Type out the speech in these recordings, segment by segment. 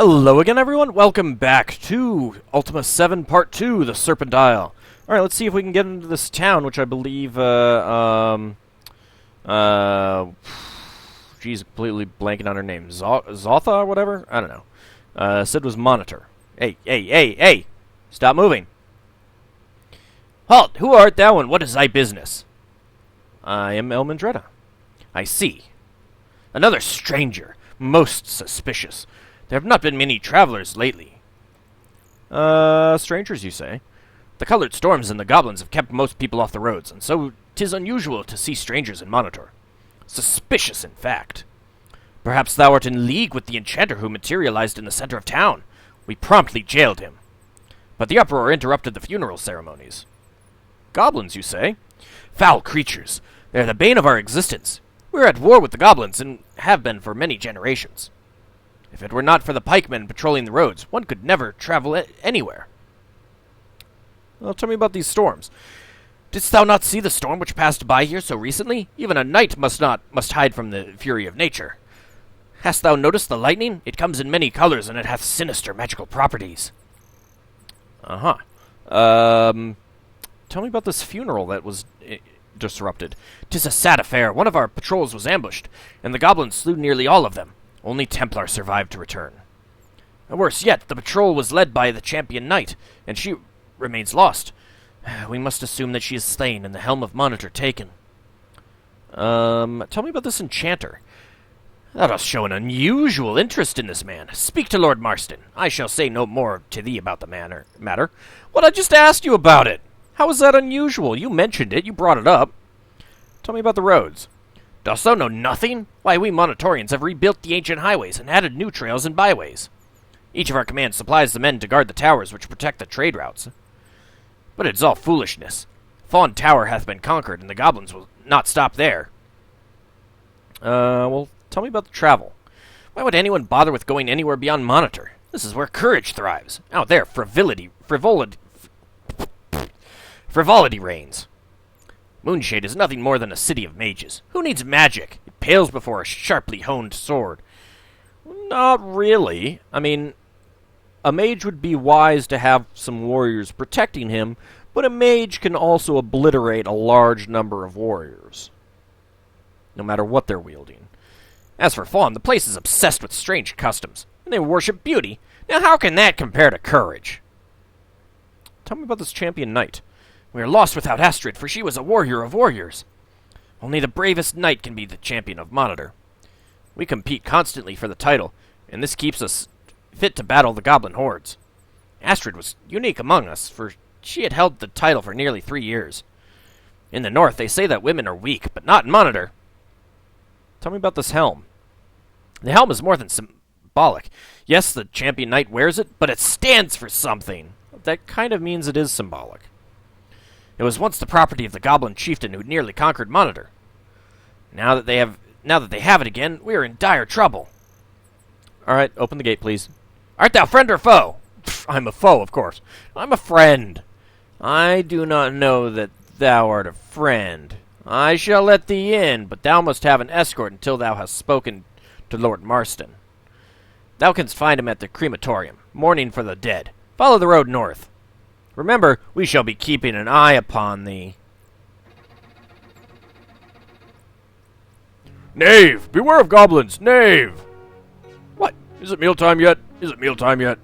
Hello again, everyone. Welcome back to Ultima VII Part 2, the Serpent Isle. Alright, let's see if we can get into this town, which I believe, geez, completely blanking on her name. Zotha or whatever? I don't know. Said was Monitor. Hey! Stop moving. Halt! Who art thou, and what is thy business? I am Elmandretta. I see. Another stranger. Most suspicious. There have not been many travelers lately. Strangers, you say? The colored storms and the goblins have kept most people off the roads, and so 'tis unusual to see strangers in Monitor. Suspicious, in fact. Perhaps thou art in league with the enchanter who materialized in the center of town. We promptly jailed him. But the uproar interrupted the funeral ceremonies. Goblins, you say? Foul creatures. They are the bane of our existence. We are at war with the goblins, and have been for many generations. If it were not for the pikemen patrolling the roads, one could never travel anywhere. Well, tell me about these storms. Didst thou not see the storm which passed by here so recently? Even a knight must hide from the fury of nature. Hast thou noticed the lightning? It comes in many colors, and it hath sinister magical properties. Tell me about this funeral that was disrupted. 'Tis a sad affair. One of our patrols was ambushed, and the goblins slew nearly all of them. Only Templar survived to return. And worse yet, the patrol was led by the champion knight, and she remains lost. We must assume that she is slain and the helm of Monitor taken. Tell me about this enchanter. Thou dost show an unusual interest in this man. Speak to Lord Marsten. I shall say no more to thee about the matter. What, I just asked you about it. How is that unusual? You mentioned it. You brought it up. Tell me about the roads. Dost thou know nothing? Why, we Monitorians have rebuilt the ancient highways and added new trails and byways. Each of our commands supplies the men to guard the towers which protect the trade routes. But it is all foolishness. Fawn Tower hath been conquered, and the goblins will not stop there. Well, tell me about the travel. Why would anyone bother with going anywhere beyond Monitor? This is where courage thrives. Out there, frivolity reigns. Moonshade is nothing more than a city of mages. Who needs magic? It pales before a sharply honed sword. Not really. I mean, a mage would be wise to have some warriors protecting him, but a mage can also obliterate a large number of warriors, no matter what they're wielding. As for Fawn, the place is obsessed with strange customs, and they worship beauty. Now how can that compare to courage? Tell me about this champion knight. We are lost without Astrid, for she was a warrior of warriors. Only the bravest knight can be the champion of Monitor. We compete constantly for the title, and this keeps us fit to battle the goblin hordes. Astrid was unique among us, for she had held the title for nearly 3 years. In the north, they say that women are weak, but not in Monitor. Tell me about this helm. The helm is more than symbolic. Yes, the champion knight wears it, but it stands for something. That kind of means it is symbolic. It was once the property of the goblin chieftain who nearly conquered Monitor. Now that they have it again, we are in dire trouble. All right, open the gate, please. Art thou friend or foe? Pfft, I'm a foe, of course. I'm a friend. I do not know that thou art a friend. I shall let thee in, but thou must have an escort until thou hast spoken to Lord Marsten. Thou canst find him at the crematorium, mourning for the dead. Follow the road north. Remember, we shall be keeping an eye upon thee. Knave! Beware of goblins! Knave! What? Is it mealtime yet? Is it mealtime yet?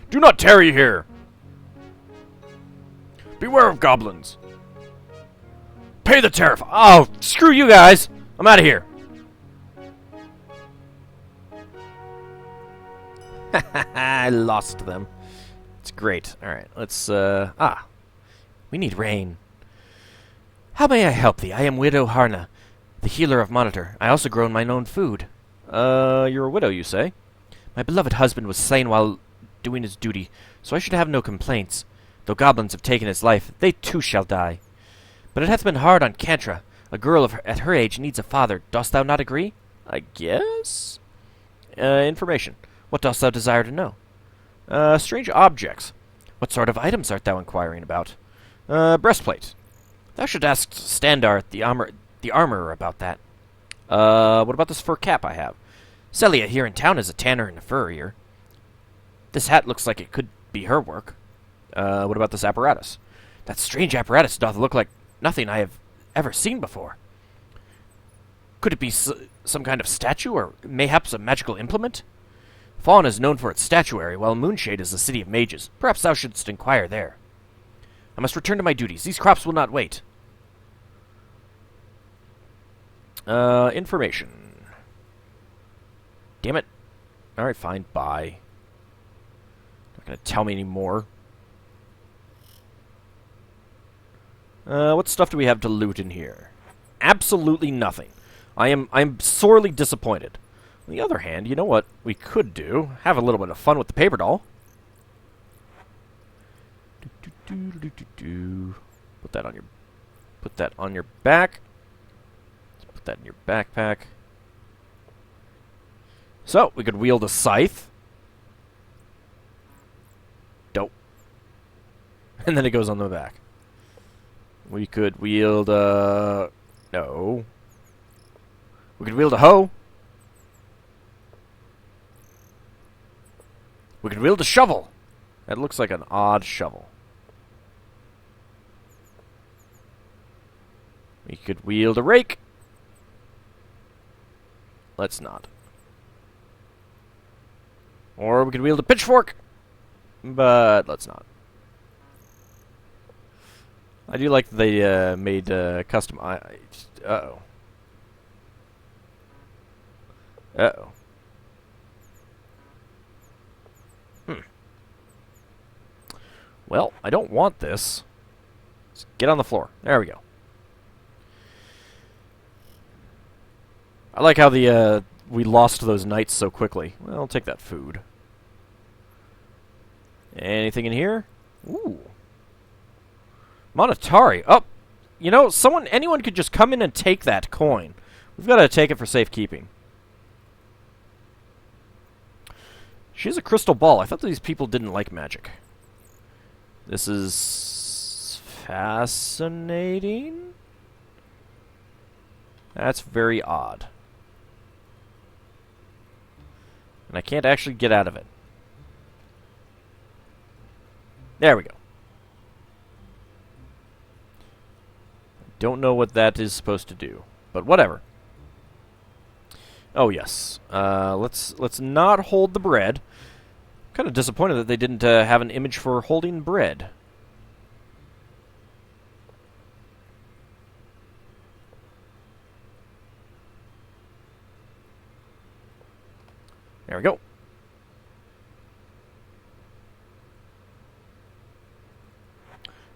Do not tarry here! Beware of goblins! Pay the tariff! Oh, screw you guys! I'm out of here! I lost them. It's great. Alright, let's, we need rain. How may I help thee? I am Widow Harna, the healer of Monitor. I also grow my own food. You're a widow, you say? My beloved husband was slain while doing his duty, so I should have no complaints. Though goblins have taken his life, they too shall die. But it hath been hard on Cantra. A girl at her age needs a father. Dost thou not agree? I guess? Information. What dost thou desire to know? Strange objects. What sort of items art thou inquiring about? Breastplate. Thou should ask Standar, the armorer, about that. What about this fur cap I have? Celia here in town is a tanner and a furrier. This hat looks like it could be her work. What about this apparatus? That strange apparatus doth look like nothing I have ever seen before. Could it be some kind of statue, or mayhaps a magical implement? Fawn is known for its statuary, while Moonshade is the city of mages. Perhaps thou shouldst inquire there. I must return to my duties. These crops will not wait. Information. Damn it. Alright, fine. Bye. Not gonna tell me anymore. What stuff do we have to loot in here? Absolutely nothing. I'm sorely disappointed. On the other hand, you know what we could do? Have a little bit of fun with the paper doll. Put that on your back. Let's put that in your backpack. So, we could wield a scythe. Dope. And then it goes on the back. We could wield no. We could wield a hoe. We could wield a shovel. That looks like an odd shovel. We could wield a rake. Let's not. Or we could wield a pitchfork. But let's not. I do like they made custom... Uh-oh. Uh-oh. Well, I don't want this. Let's get on the floor. There we go. I like how the we lost those knights so quickly. Well, I'll take that food. Anything in here? Ooh. Monetary. Oh, you know, anyone could just come in and take that coin. We've got to take it for safekeeping. She has a crystal ball. I thought these people didn't like magic. This is fascinating. That's very odd. And I can't actually get out of it. There we go. Don't know what that is supposed to do, but whatever. Oh yes, let's not hold the bread. Kind of disappointed that they didn't have an image for holding bread. There we go.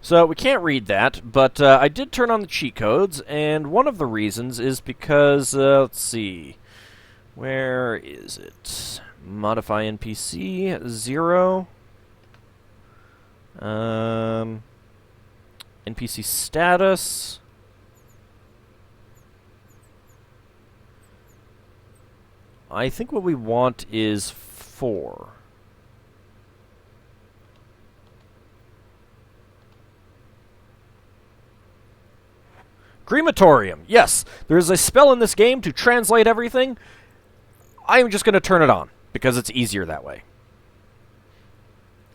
So, we can't read that, but I did turn on the cheat codes, and one of the reasons is because, let's see, where is it? Modify NPC, 0. NPC status. I think what we want is 4. Crematorium. Yes, there is a spell in this game to translate everything. I am just going to turn it on, because it's easier that way.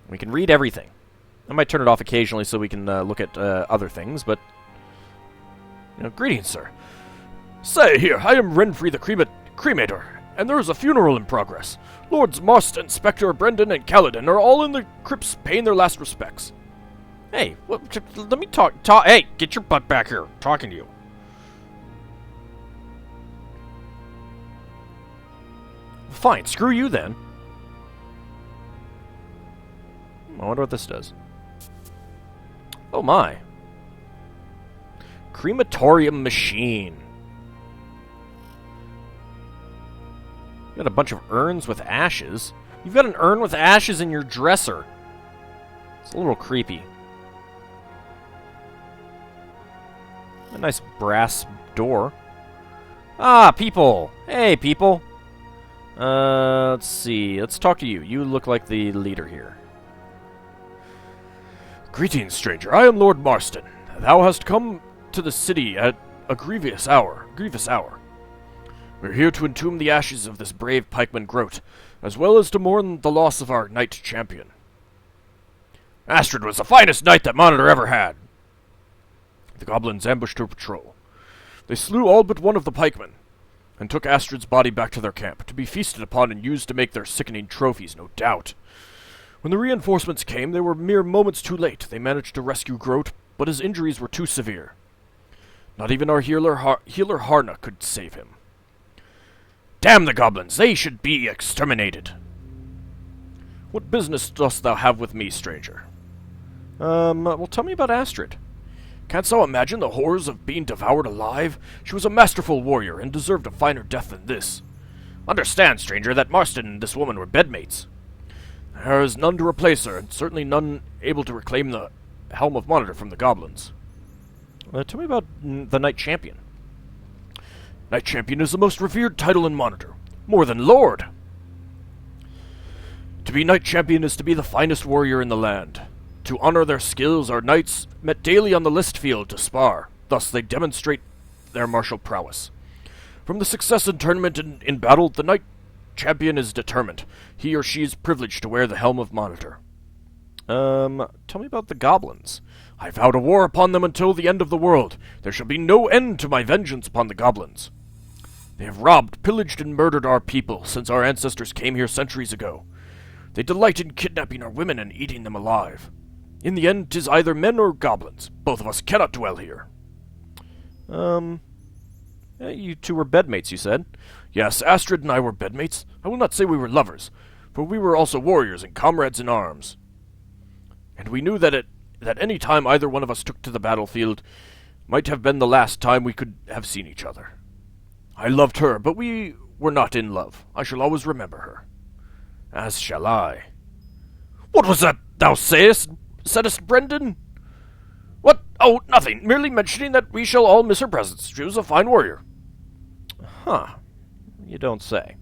We can read everything. I might turn it off occasionally so we can look at other things, but... You know, greetings, sir. Say, here, I am Renfrey the Cremator, and there is a funeral in progress. Lords Marsten, Spectre, Brendan, and Kaladin are all in the crypts paying their last respects. Hey, let me talk. Hey, get your butt back here. I'm talking to you. Fine, screw you then. I wonder what this does. Oh my. Crematorium machine. You got a bunch of urns with ashes. You've got an urn with ashes in your dresser. It's a little creepy. A nice brass door. Ah, people! Hey, people! Let's see. Let's talk to you. You look like the leader here. Greetings, stranger. I am Lord Marsten. Thou hast come to the city at a grievous hour. We're here to entomb the ashes of this brave pikeman Groat, as well as to mourn the loss of our knight champion. Astrid was the finest knight that Monitor ever had. The goblins ambushed her patrol. They slew all but one of the pikemen, and took Astrid's body back to their camp, to be feasted upon and used to make their sickening trophies, no doubt. When the reinforcements came, they were mere moments too late. They managed to rescue Groat, but his injuries were too severe. Not even our healer Harna could save him. Damn the goblins! They should be exterminated! What business dost thou have with me, stranger? Well, tell me about Astrid. Canst thou imagine the horrors of being devoured alive? She was a masterful warrior, and deserved a finer death than this. Understand, stranger, that Marsten and this woman were bedmates. There is none to replace her, and certainly none able to reclaim the Helm of Monitor from the goblins. Tell me about the Knight Champion. Knight Champion is the most revered title in Monitor, more than Lord. To be Knight Champion is to be the finest warrior in the land. To honor their skills, our knights met daily on the list field to spar. Thus they demonstrate their martial prowess. From the success in tournament and in battle, the Knight Champion is determined. He or she is privileged to wear the Helm of Monitor. Tell me about the goblins. I vowed a war upon them until the end of the world. There shall be no end to my vengeance upon the goblins. They have robbed, pillaged, and murdered our people since our ancestors came here centuries ago. They delight in kidnapping our women and eating them alive. In the end, 'tis either men or goblins. Both of us cannot dwell here. You two were bedmates, you said? Yes, Astrid and I were bedmates. I will not say we were lovers, for we were also warriors and comrades in arms. And we knew that at any time either one of us took to the battlefield might have been the last time we could have seen each other. I loved her, but we were not in love. I shall always remember her. As shall I. What was that thou saidst, Brendan? What? Oh, nothing. Merely mentioning that we shall all miss her presence. She was a fine warrior. Huh. You don't say.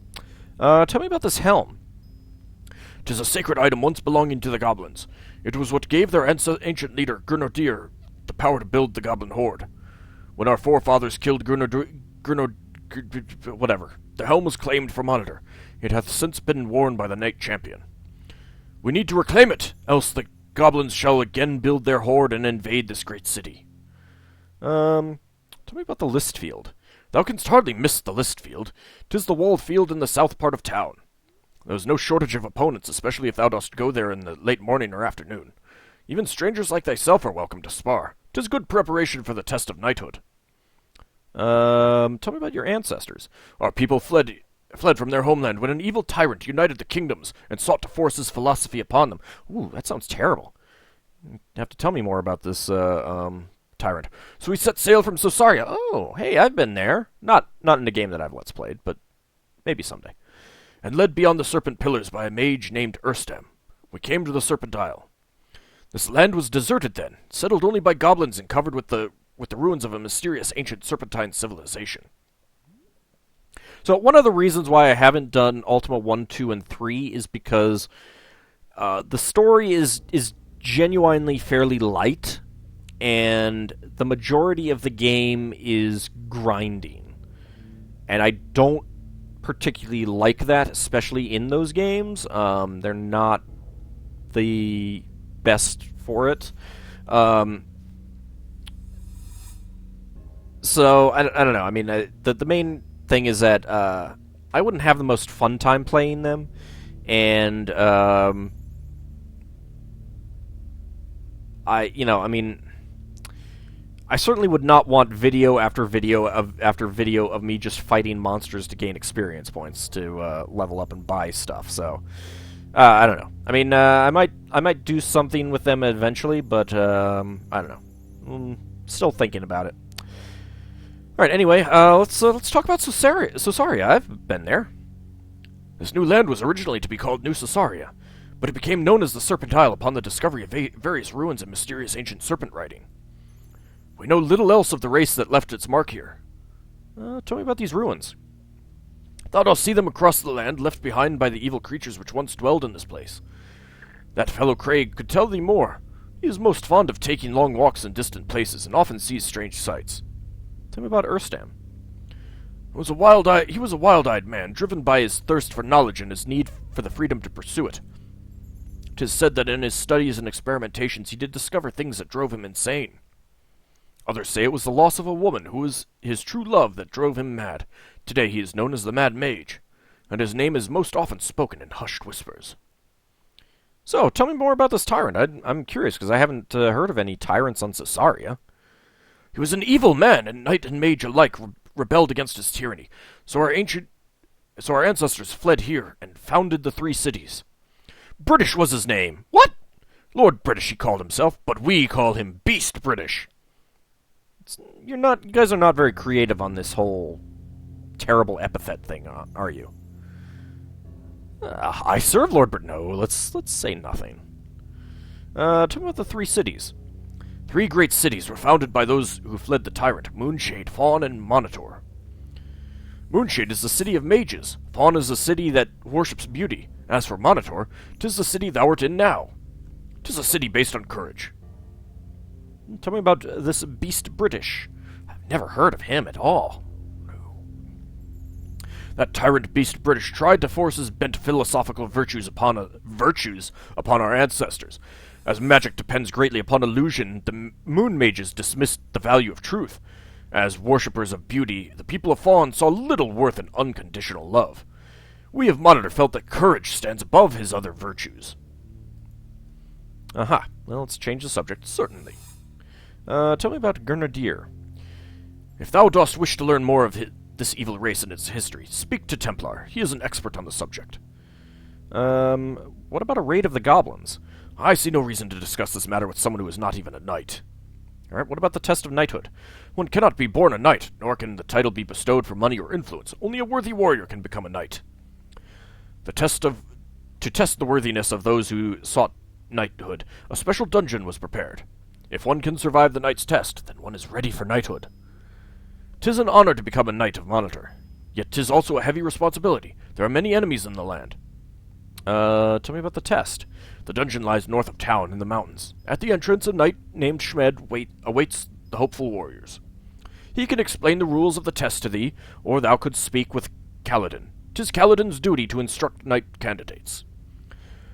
Tell me about this helm. 'Tis a sacred item once belonging to the goblins. It was what gave their ancient leader, Grenadier, the power to build the goblin horde. When our forefathers killed whatever, the helm was claimed for Monitor. It hath since been worn by the Knight Champion. We need to reclaim it, else the goblins shall again build their horde and invade this great city. Tell me about the list field. Thou canst hardly miss the list field. 'Tis the walled field in the south part of town. There is no shortage of opponents, especially if thou dost go there in the late morning or afternoon. Even strangers like thyself are welcome to spar. 'Tis good preparation for the test of knighthood. Tell me about your ancestors. Our people fled from their homeland when an evil tyrant united the kingdoms and sought to force his philosophy upon them. Ooh, that sounds terrible. You have to tell me more about this, tyrant. So we set sail from Sosaria. Oh, hey, I've been there. Not in a game that I've Let's Played, but maybe someday. And led beyond the Serpent Pillars by a mage named Urstam. We came to the Serpent Isle. This land was deserted then, settled only by goblins and covered with the ruins of a mysterious ancient serpentine civilization. So one of the reasons why I haven't done Ultima 1, 2, and 3 is because the story is genuinely fairly light, and the majority of the game is grinding. And I don't particularly like that, especially in those games. They're not the best for it. So, I don't know. I mean, the main thing is that I wouldn't have the most fun time playing them, and I certainly would not want video after video of me just fighting monsters to gain experience points to level up and buy stuff. So I don't know. I mean, I might do something with them eventually, but I don't know. Still thinking about it. All right. Anyway, let's talk about Sosaria. I've been there. This new land was originally to be called New Sosaria, but it became known as the Serpent Isle upon the discovery of various ruins and mysterious ancient serpent writing. We know little else of the race that left its mark here. Tell me about these ruins. Thou dost see them across the land, left behind by the evil creatures which once dwelled in this place. That fellow Craig could tell thee more. He is most fond of taking long walks in distant places, and often sees strange sights. Tell me about Urstam. He was a wild-eyed man, driven by his thirst for knowledge and his need for the freedom to pursue it. 'Tis said that in his studies and experimentations he did discover things that drove him insane. Others say it was the loss of a woman who was his true love that drove him mad. Today he is known as the Mad Mage, and his name is most often spoken in hushed whispers. So, tell me more about this tyrant. I'm curious, because I haven't heard of any tyrants on Caesarea. He was an evil man, and knight and mage alike rebelled against his tyranny. So our ancestors fled here and founded the 3 cities. British was his name. What? Lord British he called himself, but we call him Beast British. You guys are not very creative on this whole terrible epithet thing, are you? I serve Lord Britain. No, let's say nothing. Tell me about the 3 cities. 3 great cities were founded by those who fled the tyrant, Moonshade, Fawn, and Monitor. Moonshade is the city of mages. Fawn is the city that worships beauty. As for Monitor, 'tis the city thou art in now. 'Tis a city based on courage. Tell me about this Beast British. I've never heard of him at all. That tyrant Beast British tried to force his bent philosophical virtues upon our ancestors. As magic depends greatly upon illusion, the moon mages dismissed the value of truth. As worshippers of beauty, the people of Fawn saw little worth in unconditional love. We of Monitor felt that courage stands above his other virtues. Aha. Well, let's change the subject, certainly. Tell me about Grenadier. If thou dost wish to learn more of this evil race and its history, speak to Templar. He is an expert on the subject. What about a raid of the goblins? I see no reason to discuss this matter with someone who is not even a knight. Alright, what about the test of knighthood? One cannot be born a knight, nor can the title be bestowed for money or influence. Only a worthy warrior can become a knight. To test the worthiness of those who sought knighthood, a special dungeon was prepared. If one can survive the knight's test, then one is ready for knighthood. 'Tis an honor to become a knight of Monitor, yet 'tis also a heavy responsibility. There are many enemies in the land. Tell me about the test. The dungeon lies north of town in the mountains. At the entrance, a knight named Schmed awaits the hopeful warriors. He can explain the rules of the test to thee, or thou couldst speak with Kaladin. 'Tis Kaladin's duty to instruct knight candidates.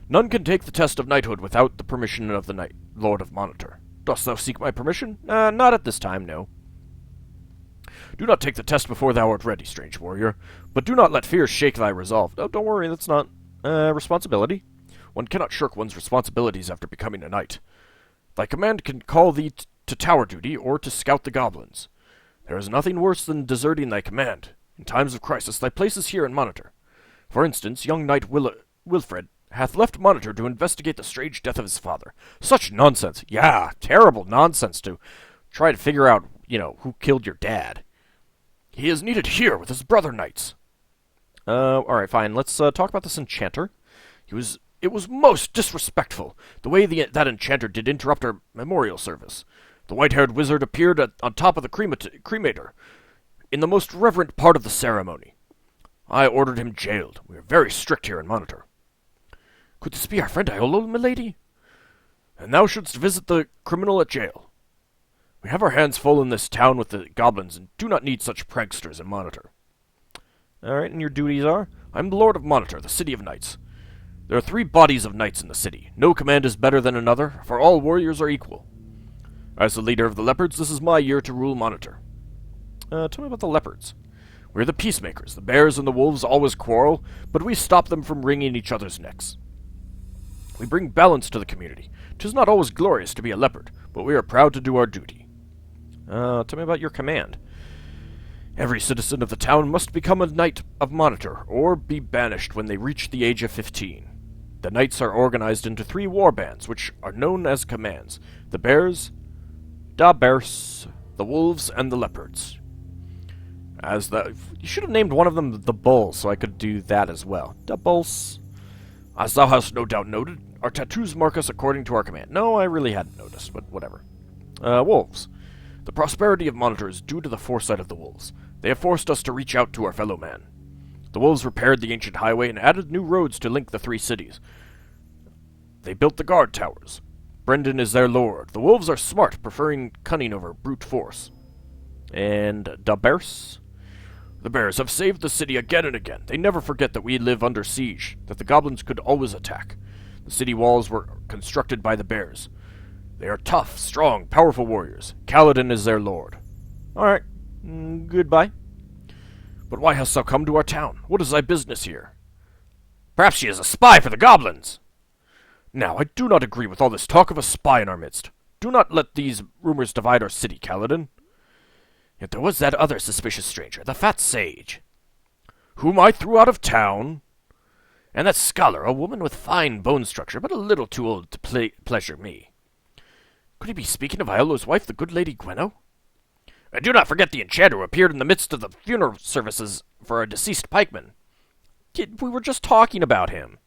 None can take the test of knighthood without the permission of the Lord of Monitor. Dost thou seek my permission? Not at this time, no. Do not take the test before thou art ready, strange warrior, but do not let fear shake thy resolve. Oh, don't worry, that's not responsibility. One cannot shirk one's responsibilities after becoming a knight. Thy command can call thee to tower duty or to scout the goblins. There is nothing worse than deserting thy command. In times of crisis, thy place is here in Monitor. For instance, young knight Wilfred hath left Monitor to investigate the strange death of his father. Such nonsense. Yeah, terrible nonsense to try to figure out, who killed your dad. He is needed here with his brother knights. Alright, fine. Let's talk about this enchanter. It was most disrespectful, the way that enchanter did interrupt our memorial service. The white-haired wizard appeared on top of the cremator, in the most reverent part of the ceremony. I ordered him jailed. We are very strict here in Monitor. Could this be our friend Iolo, milady? And thou shouldst visit the criminal at jail. We have our hands full in this town with the goblins, and do not need such pranksters in Monitor. Alright, and your duties are? I'm the Lord of Monitor, the city of knights. There are 3 bodies of knights in the city. No command is better than another, for all warriors are equal. As the leader of the leopards, this is my year to rule Monitor. Tell me about the leopards. We're the peacemakers. The bears and the wolves always quarrel, but we stop them from wringing each other's necks. We bring balance to the community. 'Tis not always glorious to be a leopard, but we are proud to do our duty. Tell me about your command. Every citizen of the town must become a knight of Monitor, or be banished when they reach the age of 15. The knights are organized into 3 war bands, which are known as commands. The bears, da bears, the wolves, and the leopards. You should have named one of them the bull, so I could do that as well. Da bulls. As thou hast no doubt noted, our tattoos mark us according to our command. No, I really hadn't noticed, but whatever. Wolves. The prosperity of Monitor is due to the foresight of the wolves. They have forced us to reach out to our fellow man. The wolves repaired the ancient highway and added new roads to link the 3 cities. They built the guard towers. Brendan is their lord. The wolves are smart, preferring cunning over brute force. And da bears? The bears have saved the city again and again. They never forget that we live under siege, that the goblins could always attack. The city walls were constructed by the bears. They are tough, strong, powerful warriors. Kaladin is their lord. Alright, goodbye. But why hast thou come to our town? What is thy business here? Perhaps she is a spy for the goblins. Now, I do not agree with all this talk of a spy in our midst. Do not let these rumors divide our city, Kaladin. Yet there was that other suspicious stranger, the fat sage, whom I threw out of town, and that scholar, a woman with fine bone structure, but a little too old to pleasure me. Could he be speaking of Iolo's wife, the good Lady Gwenno? And do not forget the enchanter who appeared in the midst of the funeral services for a deceased pikeman. We were just talking about him.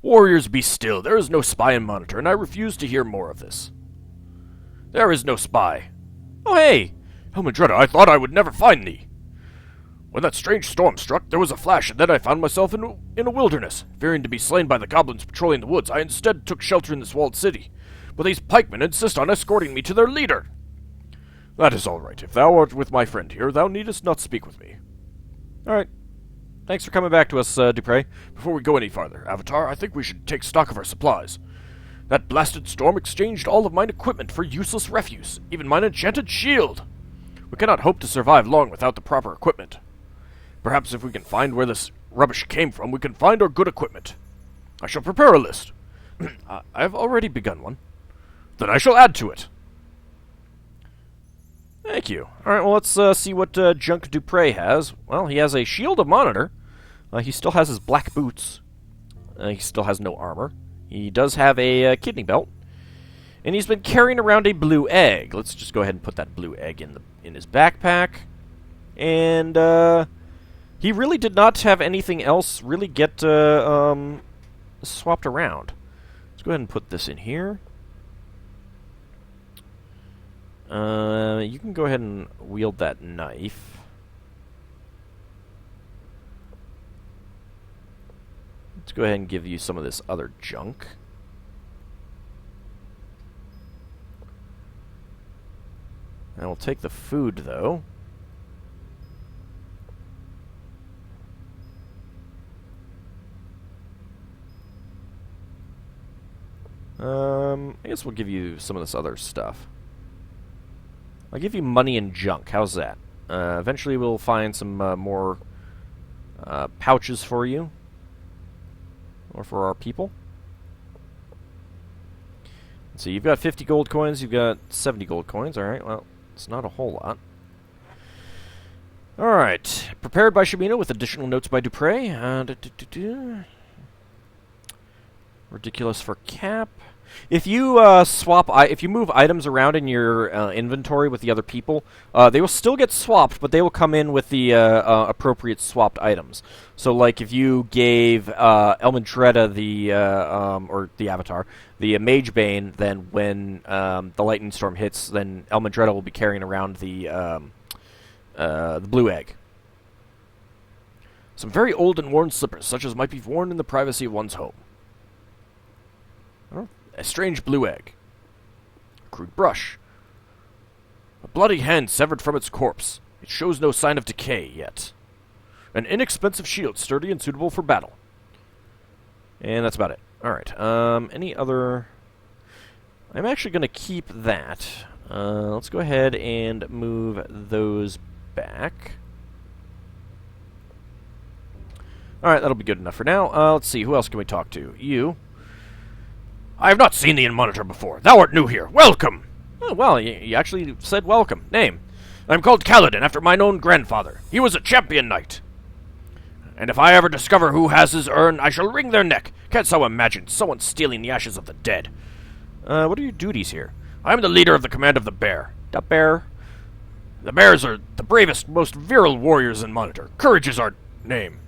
Warriors, be still. There is no spy in Monitor, and I refuse to hear more of this. There is no spy. Oh, hey! Helmandretta, I thought I would never find thee. When that strange storm struck, there was a flash, and then I found myself in a wilderness. Fearing to be slain by the goblins patrolling the woods, I instead took shelter in this walled city. But these pikemen insist on escorting me to their leader. That is all right. If thou art with my friend here, thou needest not speak with me. All right. Thanks for coming back to us, Dupre. Before we go any farther, Avatar, I think we should take stock of our supplies. That blasted storm exchanged all of mine equipment for useless refuse, even mine enchanted shield. We cannot hope to survive long without the proper equipment. Perhaps if we can find where this rubbish came from, we can find our good equipment. I shall prepare a list. I have already begun one. Then I shall add to it. Thank you. Alright, well, let's see what Junk Dupre has. Well, he has a shield of Monitor. He still has his black boots. He still has no armor. He does have a kidney belt. And he's been carrying around a blue egg. Let's just go ahead and put that blue egg in his backpack. And he really did not have anything else really get swapped around. Let's go ahead and put this in here. You can go ahead and wield that knife. Let's go ahead and give you some of this other junk. And we'll take the food, though. I guess we'll give you some of this other stuff. I'll give you money and junk. How's that? Eventually we'll find some more pouches for you. Or for our people. So you've got 50 gold coins, you've got 70 gold coins. Alright, well, it's not a whole lot. Alright. Prepared by Shamino with additional notes by Dupre. Ridiculous for Cap. If you if you move items around in your inventory with the other people, they will still get swapped, but they will come in with the appropriate swapped items. So, like if you gave Elmandretta or the Avatar the Mage Bane, then when the Lightning Storm hits, then Elmandretta will be carrying around the blue egg. Some very old and worn slippers, such as might be worn in the privacy of one's home. A strange blue egg. A crude brush. A bloody hand severed from its corpse. It shows no sign of decay yet. An inexpensive shield, sturdy and suitable for battle. And that's about it. Alright, any other... I'm actually going to keep that. Let's go ahead and move those back. Alright, that'll be good enough for now. Let's see, who else can we talk to? You. I have not seen thee in Monitor before. Thou art new here. Welcome! Oh, well, you actually said welcome. Name. I am called Kaladin, after mine own grandfather. He was a champion knight. And if I ever discover who has his urn, I shall wring their neck. Canst thou imagine someone stealing the ashes of the dead? What are your duties here? I am the leader of the command of the Bear. The Bear? The Bears are the bravest, most virile warriors in Monitor. Courage is our name.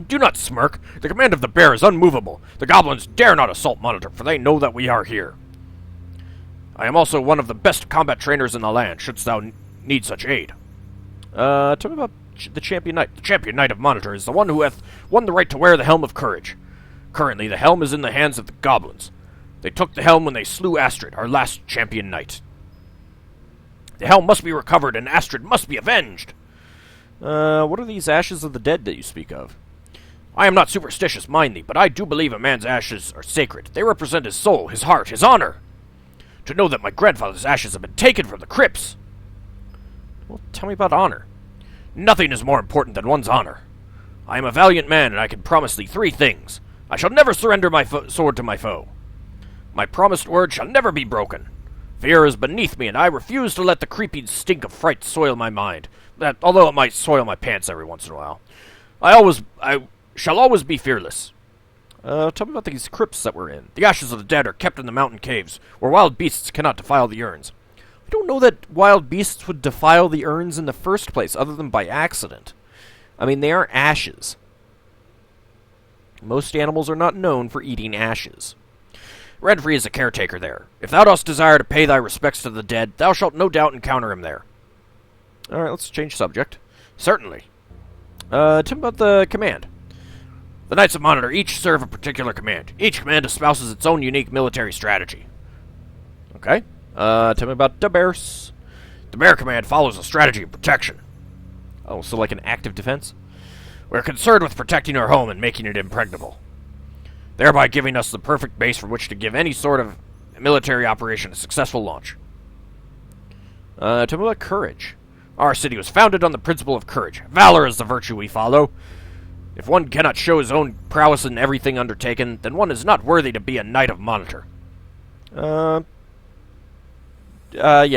Do not smirk. The command of the Bear is unmovable. The goblins dare not assault Monitor, for they know that we are here. I am also one of the best combat trainers in the land, shouldst thou need such aid. Tell me about the Champion Knight. The Champion Knight of Monitor is the one who hath won the right to wear the Helm of Courage. Currently, the helm is in the hands of the goblins. They took the helm when they slew Astrid, our last Champion Knight. The helm must be recovered, and Astrid must be avenged. What are these ashes of the dead that you speak of? I am not superstitious, mind thee, but I do believe a man's ashes are sacred. They represent his soul, his heart, his honor. To know that my grandfather's ashes have been taken from the crypts. Well, tell me about honor. Nothing is more important than one's honor. I am a valiant man, and I can promise thee 3 things. I shall never surrender my sword to my foe. My promised word shall never be broken. Fear is beneath me, and I refuse to let the creeping stink of fright soil my mind. That, although it might soil my pants every once in a while. I shall always be fearless. Tell me about these crypts that we're in. The ashes of the dead are kept in the mountain caves, where wild beasts cannot defile the urns. I don't know that wild beasts would defile the urns in the first place, other than by accident. I mean, they are ashes. Most animals are not known for eating ashes. Renfrey is a caretaker there. If thou dost desire to pay thy respects to the dead, thou shalt no doubt encounter him there. Alright, let's change subject. Certainly. Tell me about the command. The Knights of Monitor each serve a particular command. Each command espouses its own unique military strategy. Okay. Tell me about the Bears. The Bear Command follows a strategy of protection. Oh, so like an active defense? We're concerned with protecting our home and making it impregnable, thereby giving us the perfect base from which to give any sort of military operation a successful launch. Tell me about courage. Our city was founded on the principle of courage. Valor is the virtue we follow. If one cannot show his own prowess in everything undertaken, then one is not worthy to be a Knight of Monitor. Yeah,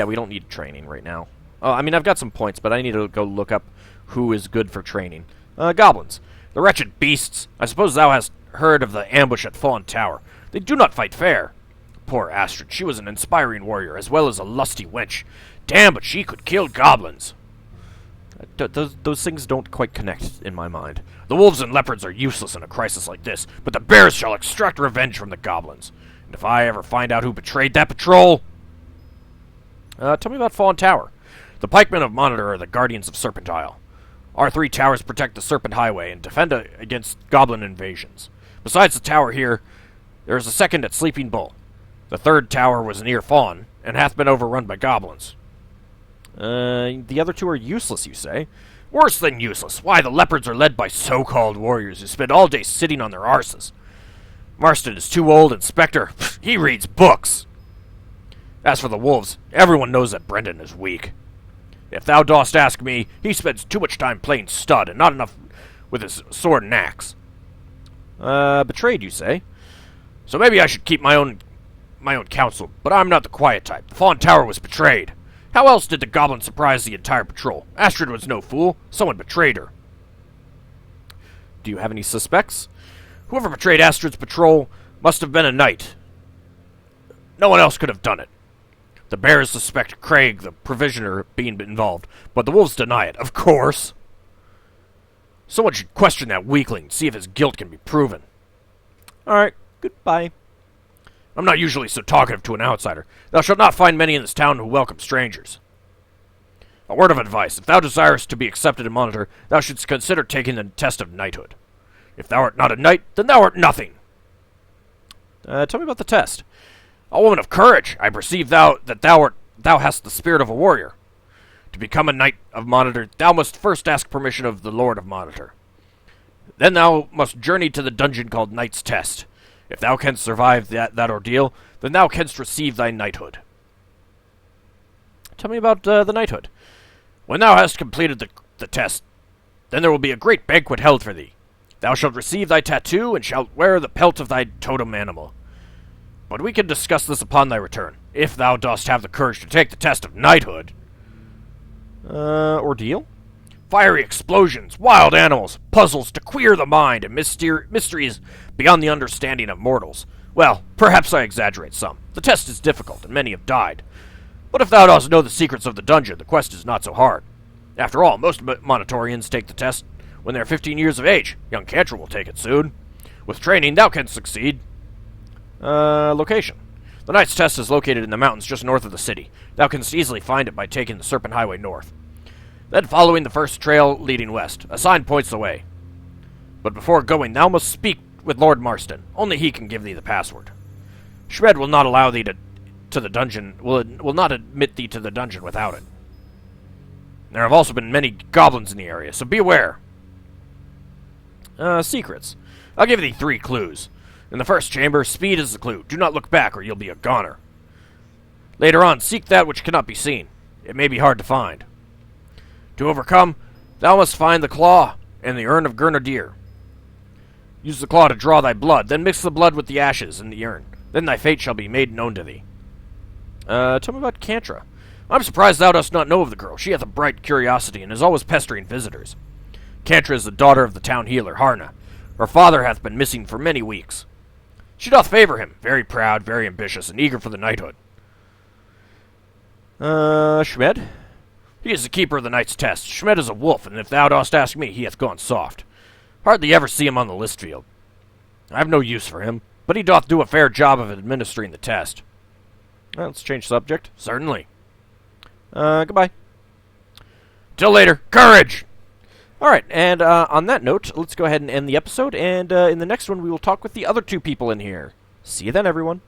we don't need training right now. Oh, I mean, I've got some points, but I need to go look up who is good for training. Goblins. The wretched beasts. I suppose thou hast heard of the ambush at Fawn Tower. They do not fight fair. Poor Astrid, she was an inspiring warrior, as well as a lusty wench. Damn, but she could kill goblins. Those things don't quite connect in my mind. The wolves and leopards are useless in a crisis like this, but the bears shall extract revenge from the goblins. And if I ever find out who betrayed that patrol... tell me about Fawn Tower. The pikemen of Monitor are the guardians of Serpent Isle. Our 3 towers protect the Serpent Highway and defend against goblin invasions. Besides the tower here, there is a second at Sleeping Bull. The 3rd tower was near Fawn, and hath been overrun by goblins. The other 2 are useless, you say? Worse than useless. Why, the leopards are led by so-called warriors who spend all day sitting on their arses. Marston is too old, and Spectre, he reads books. As for the wolves, everyone knows that Brendan is weak. If thou dost ask me, he spends too much time playing stud and not enough with his sword and axe. Betrayed, you say? So maybe I should keep my own counsel, but I'm not the quiet type. The Fawn Tower was betrayed. How else did the goblin surprise the entire patrol? Astrid was no fool. Someone betrayed her. Do you have any suspects? Whoever betrayed Astrid's patrol must have been a knight. No one else could have done it. The bears suspect Craig, the provisioner, being involved, but the wolves deny it, of course. Someone should question that weakling, see if his guilt can be proven. Alright, goodbye. I'm not usually so talkative to an outsider. Thou shalt not find many in this town who welcome strangers. A word of advice. If thou desirest to be accepted in Monitor, thou shouldst consider taking the test of knighthood. If thou art not a knight, then thou art nothing. Tell me about the test. A woman of courage, I perceive thou hast the spirit of a warrior. To become a Knight of Monitor, thou must first ask permission of the Lord of Monitor. Then thou must journey to the dungeon called Knight's Test. If thou canst survive that ordeal, then thou canst receive thy knighthood. Tell me about the knighthood. When thou hast completed the test, then there will be a great banquet held for thee. Thou shalt receive thy tattoo, and shalt wear the pelt of thy totem animal. But we can discuss this upon thy return, if thou dost have the courage to take the test of knighthood. Ordeal? Fiery explosions, wild animals, puzzles to queer the mind, and mysteries beyond the understanding of mortals. Well, perhaps I exaggerate some. The test is difficult, and many have died. But if thou dost know the secrets of the dungeon, the quest is not so hard. After all, most Monitorians take the test when they are 15 years of age. Young Cantrell will take it soon. With training, thou canst succeed. Location. The Knight's Test is located in the mountains just north of the city. Thou canst easily find it by taking the Serpent Highway north. Then following the first trail leading west. A sign points the way. But before going, thou must speak with Lord Marsten. Only he can give thee the password. Shred will not allow thee to the dungeon, will not admit thee to the dungeon without it. There have also been many goblins in the area, so be aware. Secrets. I'll give thee 3 clues. In the first chamber, speed is the clue. Do not look back, or you'll be a goner. Later on, seek that which cannot be seen. It may be hard to find. To overcome, thou must find the claw and the urn of Grenadier. Use the claw to draw thy blood, then mix the blood with the ashes in the urn. Then thy fate shall be made known to thee. Tell me about Cantra. I'm surprised thou dost not know of the girl. She hath a bright curiosity, and is always pestering visitors. Cantra is the daughter of the town healer, Harna. Her father hath been missing for many weeks. She doth favor him, very proud, very ambitious, and eager for the knighthood. Schmed? He is the keeper of the knight's test. Schmed is a wolf, and if thou dost ask me, he hath gone soft. Hardly ever see him on the list field. I have no use for him, but he doth do a fair job of administering the test. Well, let's change subject. Certainly. Goodbye. Till later. Courage! Alright, and on that note, let's go ahead and end the episode, and in the next one we will talk with the other 2 people in here. See you then, everyone.